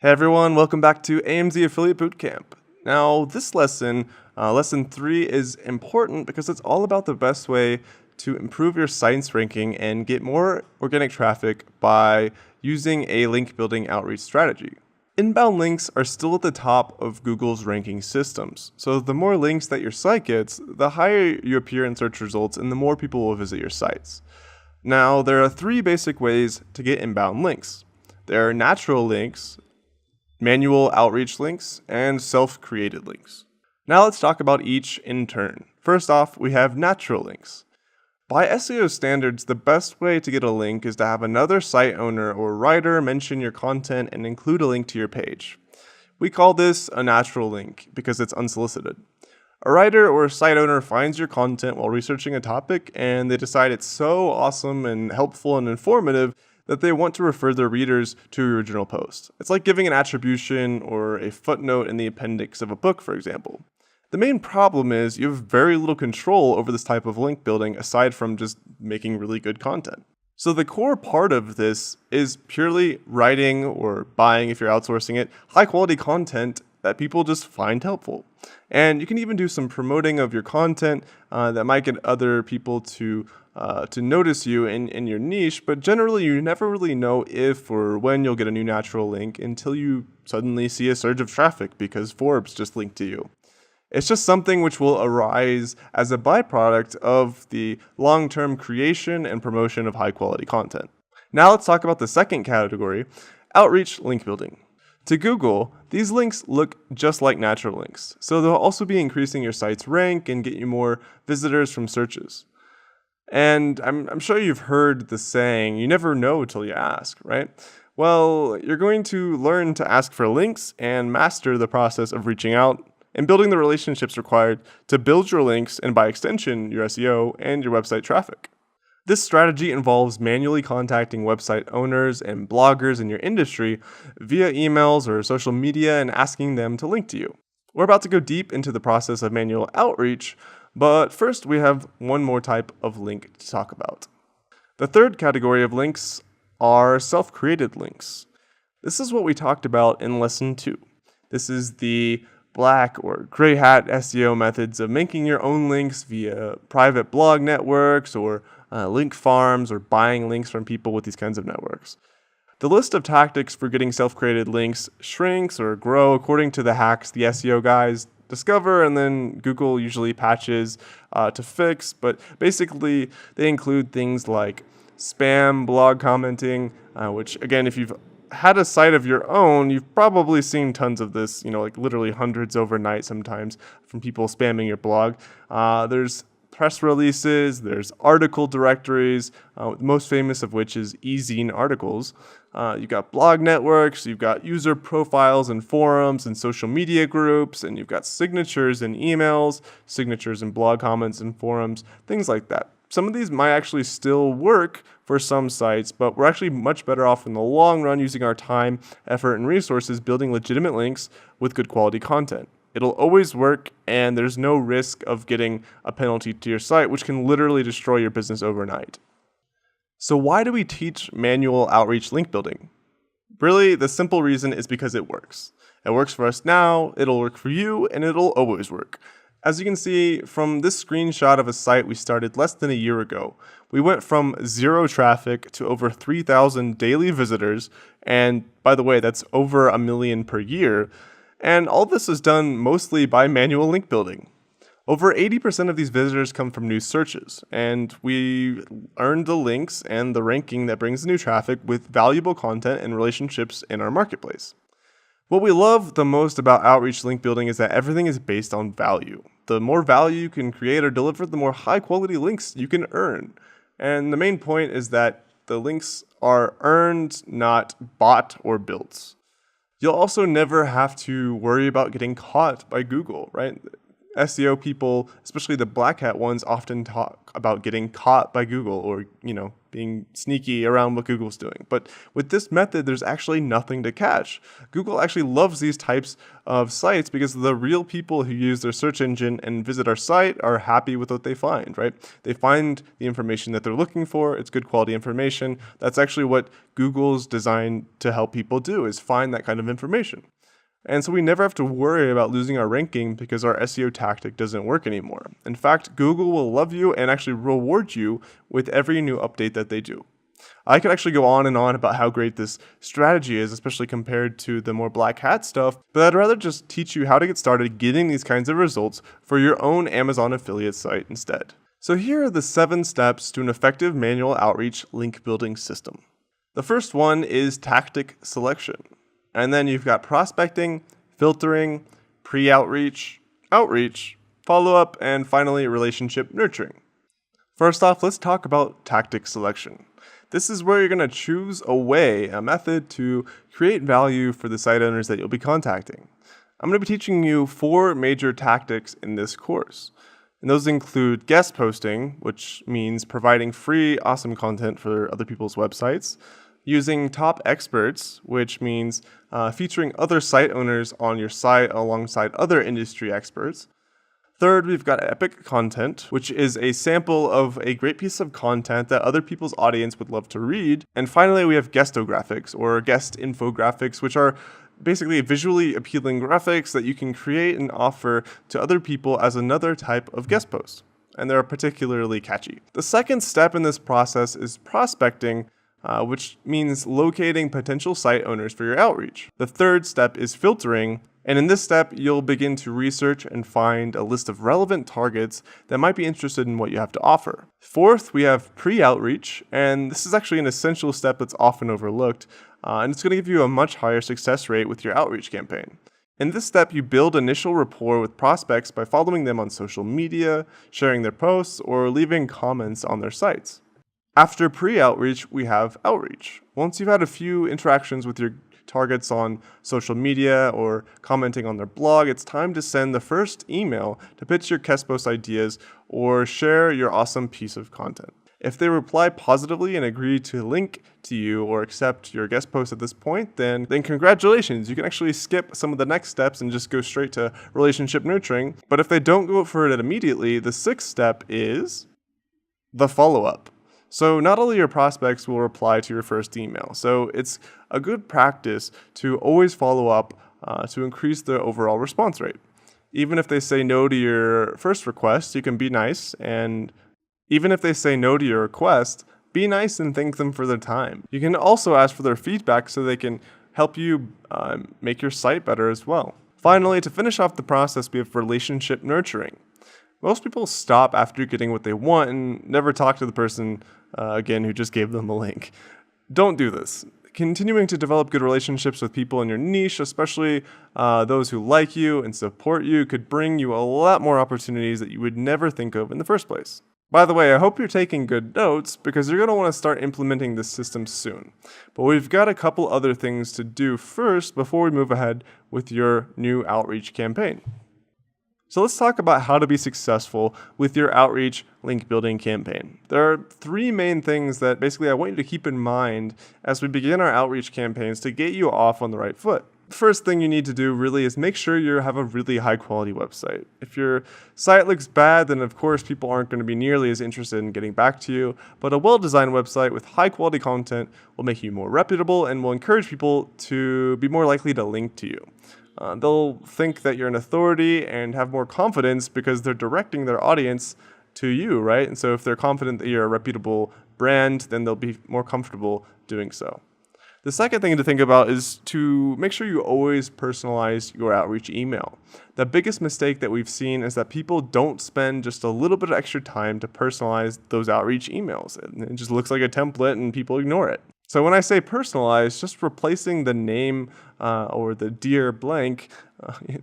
Hey everyone, welcome back to AMZ Affiliate Bootcamp. Now, this lesson, lesson 3, is important because it's all about the best way to improve your site's ranking and get more organic traffic by using a link building outreach strategy. Inbound links are still at the top of Google's ranking systems, so the more links that your site gets, the higher you appear in search results and the more people will visit your sites. Now, there are 3 basic ways to get inbound links. There are natural links, manual outreach links, and self-created links. Now let's talk about each in turn. First off, we have natural links. By SEO standards, the best way to get a link is to have another site owner or writer mention your content and include a link to your page. We call this a natural link because it's unsolicited. A writer or site owner finds your content while researching a topic and they decide it's so awesome and helpful and informative that they want to refer their readers to your original post. It's like giving an attribution or a footnote in the appendix of a book, for example. The main problem is you have very little control over this type of link building aside from just making really good content. So the core part of this is purely writing or buying, if you're outsourcing it, high quality content that people just find helpful. And you can even do some promoting of your content that might get other people to notice you in your niche, but generally you never really know if or when you'll get a new natural link until you suddenly see a surge of traffic because Forbes just linked to you. It's just something which will arise as a byproduct of the long-term creation and promotion of high-quality content. Now let's talk about the second category, outreach link building. To Google, these links look just like natural links, so they'll also be increasing your site's rank and get you more visitors from searches. And I'm sure you've heard the saying, you never know till you ask, right? Well, you're going to learn to ask for links and master the process of reaching out and building the relationships required to build your links and by extension, your SEO and your website traffic. This strategy involves manually contacting website owners and bloggers in your industry via emails or social media and asking them to link to you. We're about to go deep into the process of manual outreach, but first we have one more type of link to talk about. The third category of links are self-created links. This is what we talked about in lesson 2. This is the black or gray hat SEO methods of making your own links via private blog networks or link farms or buying links from people with these kinds of networks. The list of tactics for getting self-created links shrinks or grow according to the hacks the SEO guys discover and then Google usually patches to fix, but basically they include things like spam blog commenting, which again, if you've had a site of your own, you've probably seen tons of this, like literally hundreds overnight sometimes from people spamming your blog. There's press releases, there's article directories, most famous of which is ezine articles. You've got blog networks, you've got user profiles and forums and social media groups, and you've got signatures and emails, signatures and blog comments and forums, things like that. Some of these might actually still work for some sites, but we're actually much better off in the long run using our time, effort, and resources building legitimate links with good quality content. It'll always work, and there's no risk of getting a penalty to your site, which can literally destroy your business overnight. So why do we teach manual outreach link building? Really, the simple reason is because it works. It works for us now, it'll work for you, and it'll always work. As you can see from this screenshot of a site we started less than a year ago, we went from 0 traffic to over 3,000 daily visitors, and by the way, that's over 1 million per year, and all this is done mostly by manual link building. Over 80% of these visitors come from new searches, and we earn the links and the ranking that brings new traffic with valuable content and relationships in our marketplace. What we love the most about outreach link building is that everything is based on value. The more value you can create or deliver, the more high quality links you can earn. And the main point is that the links are earned, not bought or built. You'll also never have to worry about getting caught by Google, right? SEO people, especially the black hat ones, often talk about getting caught by Google or, being sneaky around what Google's doing. But with this method, there's actually nothing to catch. Google actually loves these types of sites because the real people who use their search engine and visit our site are happy with what they find, right? They find the information that they're looking for. It's good quality information. That's actually what Google's designed to help people do, is find that kind of information. And so we never have to worry about losing our ranking because our SEO tactic doesn't work anymore. In fact, Google will love you and actually reward you with every new update that they do. I could actually go on and on about how great this strategy is, especially compared to the more black hat stuff, but I'd rather just teach you how to get started getting these kinds of results for your own Amazon affiliate site instead. So here are the 7 steps to an effective manual outreach link building system. The first one is tactic selection. And then you've got prospecting, filtering, pre-outreach, outreach, follow-up, and finally relationship nurturing. First off, let's talk about tactic selection. This is where you're going to choose a method to create value for the site owners that you'll be contacting. I'm going to be teaching you 4 major tactics in this course. And those include guest posting, which means providing free, awesome content for other people's websites. Using top experts, which means featuring other site owners on your site alongside other industry experts. Third, we've got epic content, which is a sample of a great piece of content that other people's audience would love to read. And finally, we have guestographics or guest infographics, which are basically visually appealing graphics that you can create and offer to other people as another type of guest post. And they're particularly catchy. The second step in this process is prospecting, which means locating potential site owners for your outreach. The third step is filtering, and in this step, you'll begin to research and find a list of relevant targets that might be interested in what you have to offer. Fourth, we have pre-outreach, and this is actually an essential step that's often overlooked, and it's going to give you a much higher success rate with your outreach campaign. In this step, you build initial rapport with prospects by following them on social media, sharing their posts, or leaving comments on their sites. After pre-outreach, we have outreach. Once you've had a few interactions with your targets on social media or commenting on their blog, it's time to send the first email to pitch your guest post ideas or share your awesome piece of content. If they reply positively and agree to link to you or accept your guest post at this point, then congratulations. You can actually skip some of the next steps and just go straight to relationship nurturing. But if they don't go for it immediately, the 6th step is the follow-up. So not all of your prospects will reply to your first email. So it's a good practice to always follow up to increase the overall response rate. Even if they say no to your first request, you can be nice. And even if they say no to your request, be nice and thank them for their time. You can also ask for their feedback so they can help you make your site better as well. Finally, to finish off the process, we have relationship nurturing. Most people stop after getting what they want and never talk to the person again who just gave them a link. Don't do this. Continuing to develop good relationships with people in your niche, especially those who like you and support you, could bring you a lot more opportunities that you would never think of in the first place. By the way, I hope you're taking good notes because you're going to want to start implementing this system soon. But we've got a couple other things to do first before we move ahead with your new outreach campaign. So let's talk about how to be successful with your outreach link building campaign. There are 3 main things that basically I want you to keep in mind as we begin our outreach campaigns to get you off on the right foot. The first thing you need to do really is make sure you have a really high quality website. If your site looks bad, then of course people aren't going to be nearly as interested in getting back to you, but a well-designed website with high quality content will make you more reputable and will encourage people to be more likely to link to you. They'll think that you're an authority and have more confidence because they're directing their audience to you, right? And so if they're confident that you're a reputable brand, then they'll be more comfortable doing so. The second thing to think about is to make sure you always personalize your outreach email. The biggest mistake that we've seen is that people don't spend just a little bit of extra time to personalize those outreach emails. It just looks like a template and people ignore it. So when I say personalized, just replacing the name or the dear blank,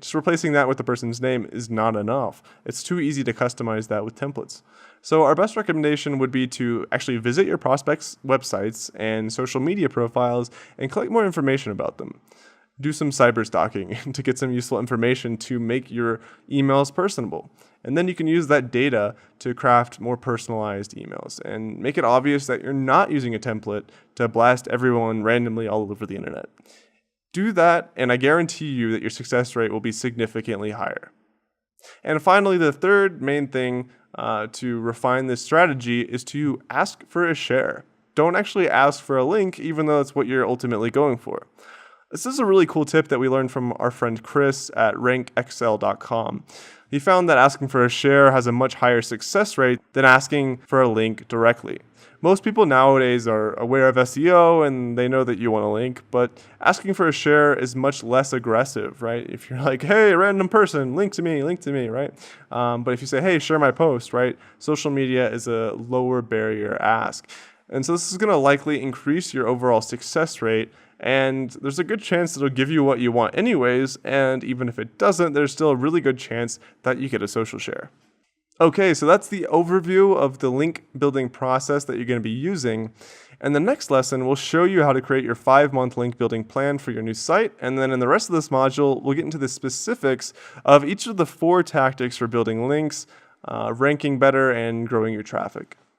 just replacing that with the person's name is not enough. It's too easy to customize that with templates. So our best recommendation would be to actually visit your prospects' websites and social media profiles and collect more information about them. do some cyber stalking to get some useful information to make your emails personable. And then you can use that data to craft more personalized emails and make it obvious that you're not using a template to blast everyone randomly all over the internet. Do that, and I guarantee you that your success rate will be significantly higher. And finally, the third main thing to refine this strategy is to ask for a share. Don't actually ask for a link, even though that's what you're ultimately going for. This is a really cool tip that we learned from our friend Chris at rankxl.com. He found that asking for a share has a much higher success rate than asking for a link directly. Most people nowadays are aware of SEO and they know that you want a link, but asking for a share is much less aggressive, right? If you're like, hey, random person, link to me, right? But if you say, hey, share my post, right? Social media is a lower barrier ask. And so this is going to likely increase your overall success rate, and there's a good chance it'll give you what you want anyways, and even if it doesn't, there's still a really good chance that you get a social share. Okay, so that's the overview of the link building process that you're going to be using. And the next lesson will show you how to create your 5-month link building plan for your new site. And then in the rest of this module, we'll get into the specifics of each of the 4 tactics for building links, ranking better, and growing your traffic.